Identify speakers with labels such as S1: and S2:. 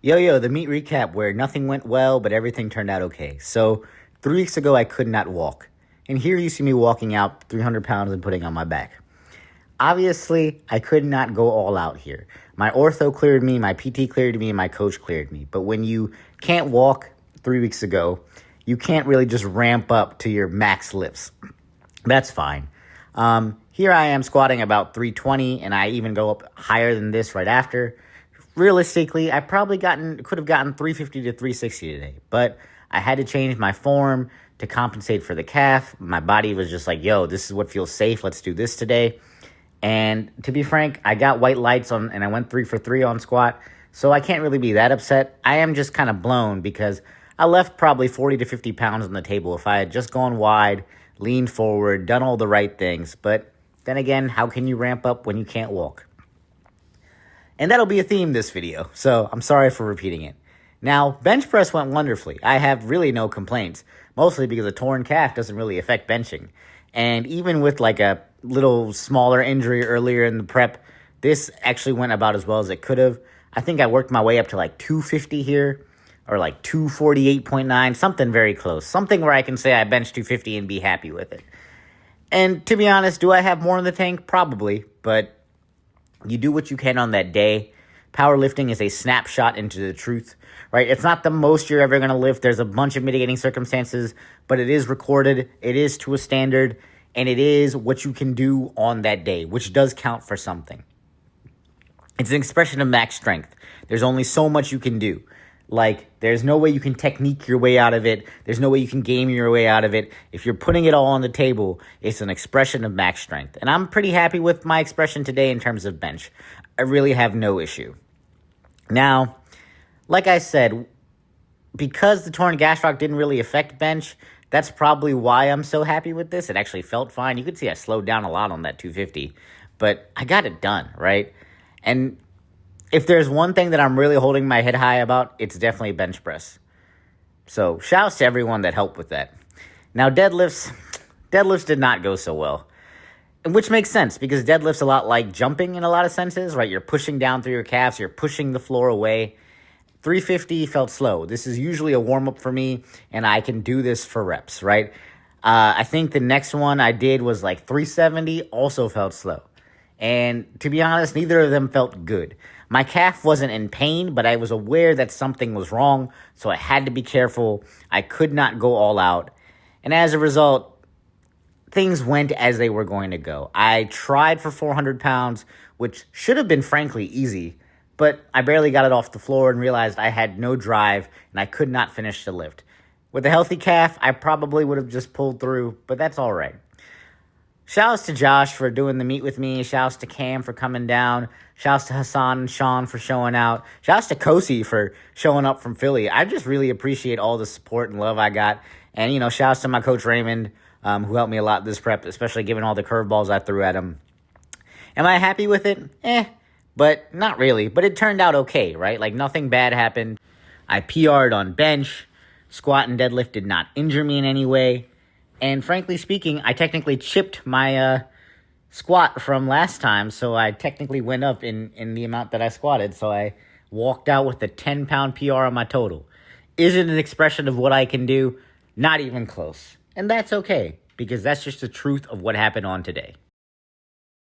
S1: Yo, the meet recap where nothing went well, but everything turned out okay. So, 3 weeks ago, I could not walk. And here you see me walking out 300 pounds and putting on my back. Obviously, I could not go all out here. My ortho cleared me, my PT cleared me, and my coach cleared me. But when you can't walk 3 weeks ago, you can't really just ramp up to your max lifts. That's fine. Here I am squatting about 320, and I even go up higher than this right after. Realistically, I probably could have gotten 350 to 360 today, but I had to change my form to compensate for the calf. My body was just like, yo, this is what feels safe. Let's do this today. And to be frank, I got white lights on and I went 3 for 3 on squat. So I can't really be that upset. I am just kind of blown because I left probably 40 to 50 pounds on the table if I had just gone wide, leaned forward, done all the right things. But then again, how can you ramp up when you can't walk? And that'll be a theme this video, so I'm sorry for repeating it. Now, bench press went wonderfully. I have really no complaints, mostly because a torn calf doesn't really affect benching. And even with like a little smaller injury earlier in the prep, this actually went about as well as it could have. I think I worked my way up to like 250 here, or like 248.9, something very close. Something where I can say I benched 250 and be happy with it. And to be honest, do I have more in the tank? Probably, but you do what you can on that day. Powerlifting is a snapshot into the truth, right? It's not the most you're ever going to lift. There's a bunch of mitigating circumstances, but it is recorded. It is to a standard, and it is what you can do on that day, which does count for something. It's an expression of max strength. There's only so much you can do. Like, there's no way you can technique your way out of it. There's no way you can game your way out of it. If you're putting it all on the table, it's an expression of max strength. And I'm pretty happy with my expression today in terms of bench. I really have no issue. Now, like I said, because the torn gastroc didn't really affect bench, that's probably why I'm so happy with this. It actually felt fine. You could see I slowed down a lot on that 250, but I got it done, right? And if there's one thing that I'm really holding my head high about, it's definitely bench press. So shouts to everyone that helped with that. Now deadlifts did not go so well. Which makes sense because deadlift's a lot like jumping in a lot of senses, right? You're pushing down through your calves, you're pushing the floor away. 350 felt slow. This is usually a warm-up for me, and I can do this for reps, right? I think the next one I did was like 370, also felt slow. And to be honest, neither of them felt good. My calf wasn't in pain, but I was aware that something was wrong, so I had to be careful. I could not go all out. And as a result, things went as they were going to go. I tried for 400 pounds, which should have been frankly easy, but I barely got it off the floor and realized I had no drive and I could not finish the lift. With a healthy calf, I probably would have just pulled through, but that's all right. Shouts to Josh for doing the meet with me. Shouts to Cam for coming down. Shouts to Hassan and Sean for showing out. Shouts to Kosi for showing up from Philly. I just really appreciate all the support and love I got. And, shouts to my coach Raymond, who helped me a lot this prep, especially given all the curveballs I threw at him. Am I happy with it? But not really. But it turned out okay, right? Like, nothing bad happened. I PR'd on bench. Squat and deadlift did not injure me in any way. And frankly speaking, I technically chipped my squat from last time, so I technically went up in the amount that I squatted. So I walked out with a 10-pound PR on my total. Is it an expression of what I can do? Not even close. And that's okay, because that's just the truth of what happened on today.